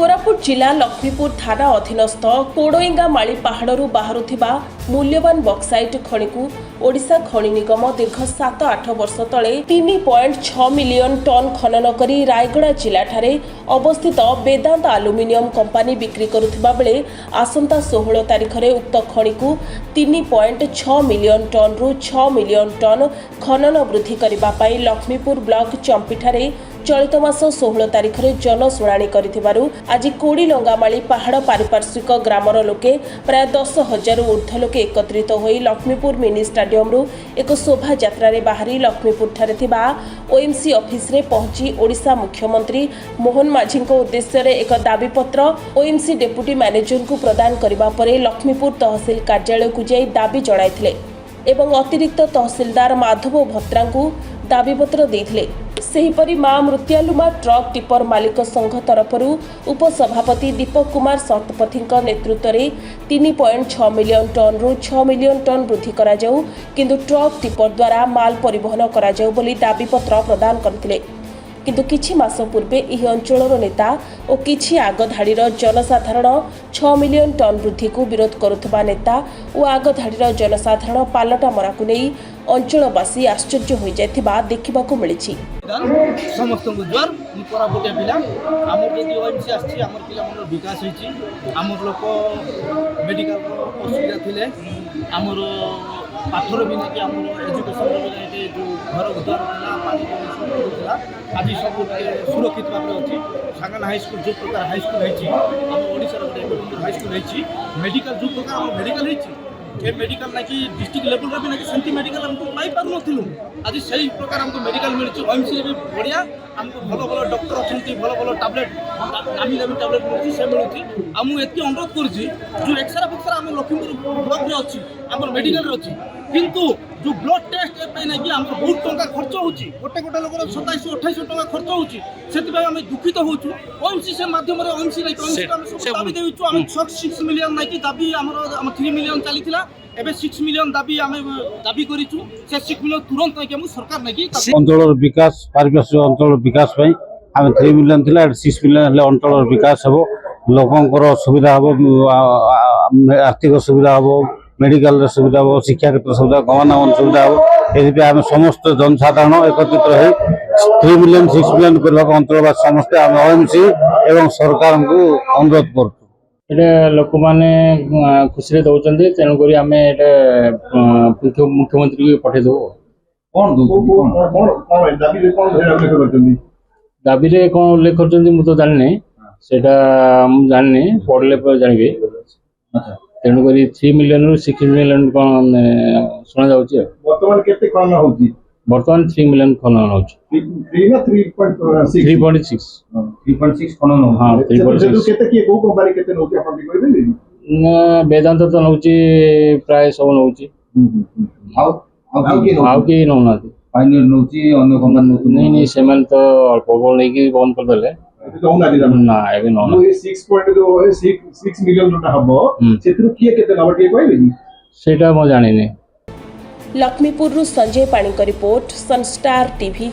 कोरापुट जिला लक्ष्मीपुर थाना अधीनस्थ कोड़ईगा माली पहाड़ू बाहरुथिबा मूल्यवान बक्साइट खनि को ओडिशा खनि निगम दीर्घ 7-8 वर्ष तले 3.6 मिलियन टन खनन करी रायगड़ा जिला ठारे अवस्थित वेदांत आलुमिनियम कंपानी बिक्री करुथिबा बेले आसंता 16 तारिख रे उक्त खनि को 3.6 मिलियन टन रु 6 मिलियन टन खनन वृद्धि करबा पई लक्ष्मीपुर ब्लॉक चंपीठारे चलित मास 16 तारिख रे जनशुणाणी करिथिबारु आज कोड़ी लंगामाली पहाड़ पारिपार्श्विक ग्रामर लोके प्राय 10,000 ऊर्ध्व लोके एकत्रित होई लक्ष्मीपुर मिनी स्टाडियम रु एक शोभा यात्रा रे बाहरी लक्ष्मीपुर ठारे थिबा ओएमसी ऑफिस रे पहुंची ओडिशा मुख्यमंत्री मोहन माझी उद्देश्य रे एक दाबीपत्र ओएमसी डेप्यूटी मैनेजर को प्रदान करबा परे लक्ष्मीपुर तहसील कार्यालय को जाई दाबी जणाइथिले एवं अतिरिक्त तहसीलदार माधव भत्रा को दाबीपत्र देइथिले। सेहीपरि मां मृत्यालुमा ट्रक टिपर मालिक संघ तरफरु उपसभापति दीपक कुमार शतपथी नेतृत्व में 3.6 मिलियन टन रु 6 मिलियन टन वृद्धि करा जाऊ किंतु ट्रक टिपर द्वारा माल परिवहन करा जाऊ बोली दाबीपत्र प्रदान करथिले। किंतु किछि मास पूर्वे एही अंचलर नेता और किछि आगधाड़ीर जनसाधारण 6 मिलियन टन वृद्धि को विरोध करुथबा नेता और आगधाड़ीर जनसाधारण पालटा मरा को नहीं अंचलवासी आश्चर्य हो जाइथिबा देखिबाकू मिलिछि। समस्त जुआर कोरापुटिया पिला आमर जदि ओएमसी आछि आमर पिला मन विकास होइछि आमर लोक मेडिकल असुविधा थिले आमर पाठर भी नहीं आमर एजुकेशन भी जो घर द्वार था पानी था आज सब सुरक्षित भाव में अच्छी सांगन हाईस्कल जो प्रकार हाईस्कल होशार गोटे हाईस्कल हो मेडिकल जो प्रकार आम मेडिकल ये मेडिकल ना कि डिस्ट्रिक्ट लेवल भी ना कि सेमती मेडिकल आमको पाई पार नथिलु आज सही प्रकार हमको मेडिकल मिलछि ओएमसी भी बढ़िया हमको भलो भलो डॉक्टर अछंती भलो भलो टैबलेट नामी दामी टैबलेट मिलछि से मिलछि हमु एति अनुरोध करछि जो एक्सरा फक्सरा हम लखीमपुर ब्लॉक रे अछि हमर मेडिकल रे अछि किंतु जो ब्लड टेस्ट पे ना कि हमको बहुत टंका खर्च होछि गोटे गोटे लोकर 2700-2800 टंका खर्च होछि सेति भाई हम दुखित होछु ओएमसी से माध्यम रे ओएमसी रे हम सब दाबी देउछु हम 6 मिलियन ना कि दाबी हम 3 मिलियन चलीथिला एबे 6 मिलियन दाबी आमे दाबी करिछु से 6 मिलियन तुरंत ना कि हम सरकार ना कि अंचल विकास पारिपार्श्विक अंचल विकास पई आमे 3 मिलियन थिला 6 मिलियन हले अंचल विकास हबो लोकंकर सुविधा हबो आर्थिक सुविधा हबो मेडिकल सुविधा हबो शिक्षा क्षेत्र सुविधा गमनागमन सुविधा हबो एथि आमे समस्त जनसाधारण एकत्रित होई 3 मिलियन 6 मिलियन करबा अंचलवासी समस्त आमे ओएमसी एवं सरकार को अनुरोध करछु एटा लोक माने खुशी दौरान तेणुक आम मुख्यमंत्री को पठे दो दाबी कौन उल्लेख कर तो जानी से जानी पढ़ले जानवी तेणुक 3 मिलियन रु 6 मिलियन कौन शुणा जाऊँगी बर्तमान 3 मिलियन खनन हो 3.6 खनन हाँ 3.6 वेदांत तो नौ प्राय सब नौ कि नौना नहीं से तो अल्प बल नहीं बंद करदे ना ए नौना 6 मिलियन सेटा मो जानी लक्ष्मीपुर संजय पाणी रिपोर्ट सनस्टार टीवी।